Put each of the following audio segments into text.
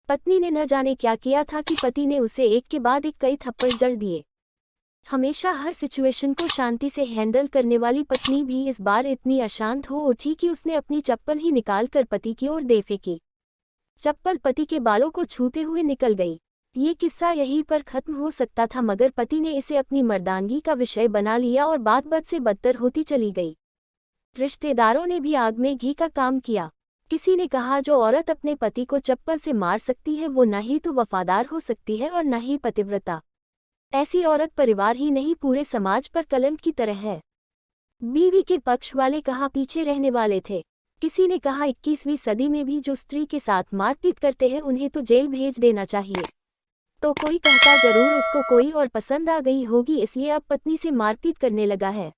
पत्नी ने न जाने क्या किया था कि पति ने उसे एक के बाद एक कई थप्पड़ जड़ दिए। हमेशा हर सिचुएशन को शांति से हैंडल करने वाली पत्नी भी इस बार इतनी अशांत हो उठी कि उसने अपनी चप्पल ही निकालकर पति की ओर दे फेंकी। चप्पल पति के बालों को छूते हुए निकल गई। ये किस्सा यहीं पर खत्म हो सकता था, मगर पति ने इसे अपनी मर्दानगी का विषय बना लिया और बात बद से बदतर होती चली गई। रिश्तेदारों ने भी आग में घी का काम किया। किसी ने कहा, जो औरत अपने पति को चप्पल से मार सकती है वो न ही तो वफादार हो सकती है और न ही पतिव्रता। ऐसी औरत परिवार ही नहीं पूरे समाज पर कलंक की तरह है। बीवी के पक्ष वाले कहा पीछे रहने वाले थे। किसी ने कहा 21वीं सदी में भी जो स्त्री के साथ मारपीट करते हैं उन्हें तो जेल भेज देना चाहिए। तो कोई कहता जरूर उसको कोई और पसंद आ गई होगी इसलिए अब पत्नी से मारपीट करने लगा है।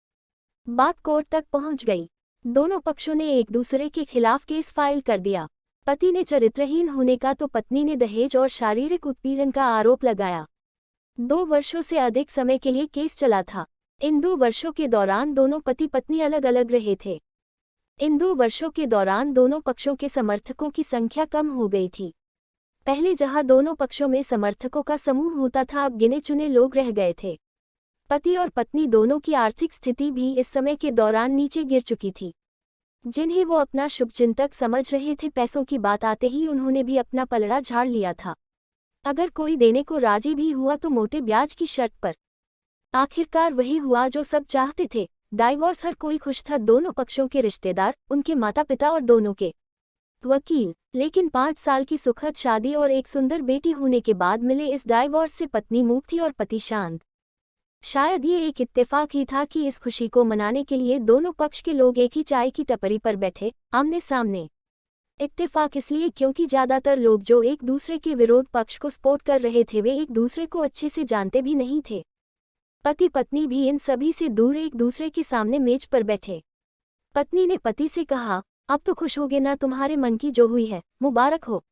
बात कोर्ट तक पहुंच गई। दोनों पक्षों ने एक दूसरे के खिलाफ केस फाइल कर दिया। पति ने चरित्रहीन होने का तो पत्नी ने दहेज और शारीरिक उत्पीड़न का आरोप लगाया। 2 वर्षों से अधिक समय के लिए केस चला था। इन 2 वर्षों के दौरान दोनों पति पत्नी अलग अलग रहे थे। इन 2 वर्षों के दौरान दोनों पक्षों के समर्थकों की संख्या कम हो गई थी। पहले जहां दोनों पक्षों में समर्थकों का समूह होता था, अब गिने चुने लोग रह गए थे। पति और पत्नी दोनों की आर्थिक स्थिति भी इस समय के दौरान नीचे गिर चुकी थी। जिन्हें वो अपना शुभचिंतक समझ रहे थे, पैसों की बात आते ही उन्होंने भी अपना पलड़ा झाड़ लिया था। अगर कोई देने को राजी भी हुआ तो मोटे ब्याज की शर्त पर। आखिरकार वही हुआ जो सब चाहते थे, डाइवोर्स। हर कोई खुश था, दोनों पक्षों के रिश्तेदार, उनके माता पिता और दोनों के वकील। लेकिन 5 साल की सुखद शादी और एक सुंदर बेटी होने के बाद मिले इस डाइवोर्स से पत्नी मूक थी और पति शांत। शायद ये एक इत्तेफाक ही था कि इस खुशी को मनाने के लिए दोनों पक्ष के लोग एक ही चाय की टपरी पर बैठे, आमने सामने। इत्तेफाक इसलिए क्योंकि ज्यादातर लोग जो एक दूसरे के विरोध पक्ष को सपोर्ट कर रहे थे वे एक दूसरे को अच्छे से जानते भी नहीं थे। पति पत्नी भी इन सभी से दूर एक दूसरे के सामने मेज पर बैठे। पत्नी ने पति से कहा, अब तो खुश होगे ना, तुम्हारे मन की जो हुई है मुबारक हो।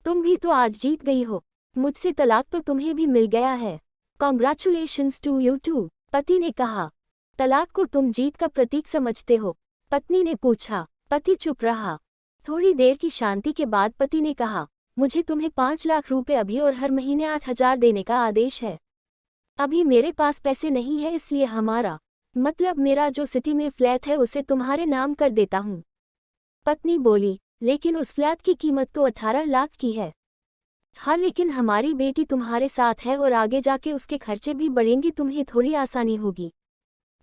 तुम भी तो आज जीत गई हो। मुझसे तलाक तो तुम्हें भी मिल गया है। Congratulations to you too. पति ने कहा, तलाक को तुम जीत का प्रतीक समझते हो? पत्नी ने पूछा। पति चुप रहा। थोड़ी देर की शांति के बाद पति ने कहा, मुझे तुम्हें 5 लाख रुपए अभी और हर महीने 8,000 देने का आदेश है। अभी मेरे पास पैसे नहीं है, इसलिए हमारा मतलब मेरा जो सिटी में फ्लैट है उसे तुम्हारे नाम कर देता हूँ। पत्नी बोली, लेकिन उस फ्लैट की कीमत तो 18 लाख की है। हाँ, लेकिन हमारी बेटी तुम्हारे साथ है और आगे जाके उसके खर्चे भी बढ़ेंगे, तुम्हें थोड़ी आसानी होगी।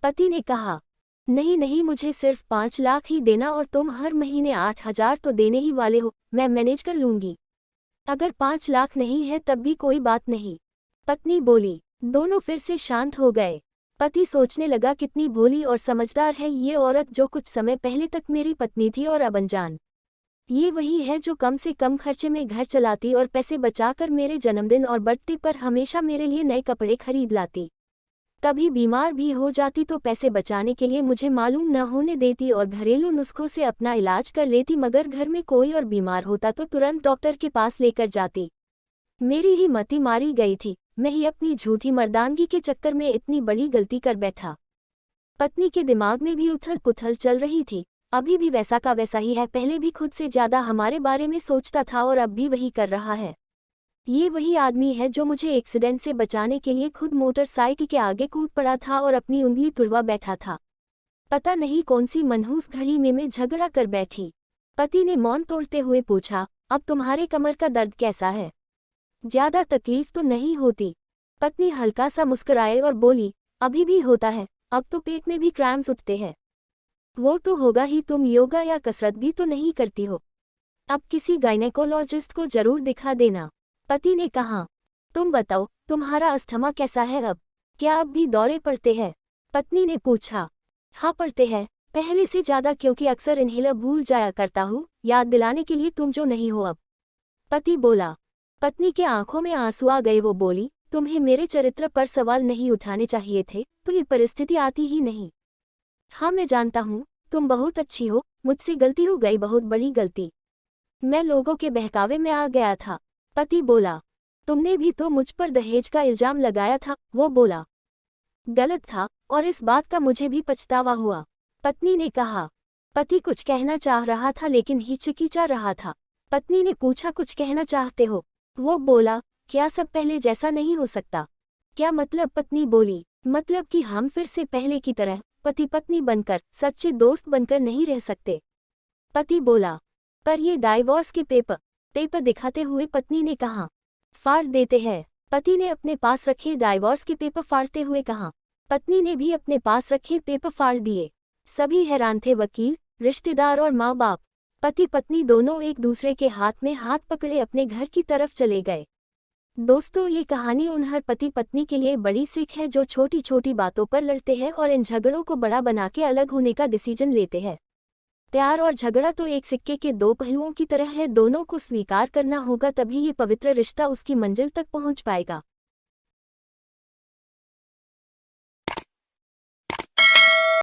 पति ने कहा, नहीं नहीं, मुझे सिर्फ 5 लाख ही देना और तुम हर महीने 8,000 तो देने ही वाले हो, मैं मैनेज कर लूंगी। अगर 5 लाख नहीं है तब भी कोई बात नहीं। पत्नी बोली। दोनों फिर से शांत हो गए। पति सोचने लगा, कितनी भोली और समझदार है ये औरत जो कुछ समय पहले तक मेरी पत्नी थी और अब अनजान। ये वही है जो कम से कम खर्चे में घर चलाती और पैसे बचाकर मेरे जन्मदिन और बर्थडे पर हमेशा मेरे लिए नए कपड़े खरीद लाती। कभी बीमार भी हो जाती तो पैसे बचाने के लिए मुझे मालूम न होने देती और घरेलू नुस्खों से अपना इलाज कर लेती, मगर घर में कोई और बीमार होता तो तुरंत डॉक्टर के पास लेकर जाती। मेरी ही मति मारी गई थी, मैं ही अपनी झूठी मर्दानगी के चक्कर में इतनी बड़ी गलती कर बैठा। पत्नी के दिमाग में भी उथल पुथल चल रही थी। अभी भी वैसा का वैसा ही है, पहले भी खुद से ज्यादा हमारे बारे में सोचता था और अब भी वही कर रहा है। ये वही आदमी है जो मुझे एक्सीडेंट से बचाने के लिए खुद मोटरसाइकिल के आगे कूद पड़ा था और अपनी उंगली तुड़वा बैठा था। पता नहीं कौन सी मनहूस घड़ी में मैं झगड़ा कर बैठी। पति ने मौन तोड़ते हुए पूछा, अब तुम्हारे कमर का दर्द कैसा है? ज्यादा तकलीफ तो नहीं होती? पत्नी हल्का सा मुस्कुराए और बोली, अभी भी होता है, अब तो पेट में भी क्रैम्स उठते हैं। वो तो होगा ही, तुम योगा या कसरत भी तो नहीं करती हो। अब किसी गायनेकोलॉजिस्ट को जरूर दिखा देना। पति ने कहा, तुम बताओ, तुम्हारा अस्थमा कैसा है अब? क्या अब भी दौरे पड़ते हैं? पत्नी ने पूछा। हाँ पड़ते हैं, पहले से ज्यादा, क्योंकि अक्सर इन्हेलर भूल जाया करता हूँ, याद दिलाने के लिए तुम जो नहीं हो अब। पति बोला। पत्नी के आंखों में आंसू आ गए। वो बोली, तुम्हें मेरे चरित्र पर सवाल नहीं उठाने चाहिए थे, तो ये परिस्थिति आती ही नहीं। हाँ मैं जानता हूँ, तुम बहुत अच्छी हो, मुझसे गलती हो गई, बहुत बड़ी गलती। मैं लोगों के बहकावे में आ गया था। पति बोला। तुमने भी तो मुझ पर दहेज का इल्जाम लगाया था। वो बोला। गलत था और इस बात का मुझे भी पछतावा हुआ। पत्नी ने कहा। पति कुछ कहना चाह रहा था लेकिन हिचकिचा रहा था। पत्नी ने पूछा, कुछ कहना चाहते हो? वो बोला, क्या सब पहले जैसा नहीं हो सकता? क्या मतलब? पत्नी बोली, मतलब कि हम फिर से पहले की तरह पति पत्नी बनकर, सच्चे दोस्त बनकर नहीं रह सकते। पति बोला, पर ये डाइवोर्स के पेपर दिखाते हुए पत्नी ने कहा, फाड़ देते हैं। पति ने अपने पास रखे डाइवोर्स के पेपर फाड़ते हुए कहा। पत्नी ने भी अपने पास रखे पेपर फाड़ दिए। सभी हैरान थे, वकील, रिश्तेदार और माँ बाप। पति पत्नी दोनों एक दूसरे के हाथ में हाथ पकड़े अपने घर की तरफ चले गए। दोस्तों, ये कहानी उन हर पति पत्नी के लिए बड़ी सीख है जो छोटी छोटी बातों पर लड़ते हैं और इन झगड़ों को बड़ा बना के अलग होने का डिसीजन लेते हैं। प्यार और झगड़ा तो एक सिक्के के दो पहलुओं की तरह है, दोनों को स्वीकार करना होगा, तभी ये पवित्र रिश्ता उसकी मंजिल तक पहुंच पाएगा।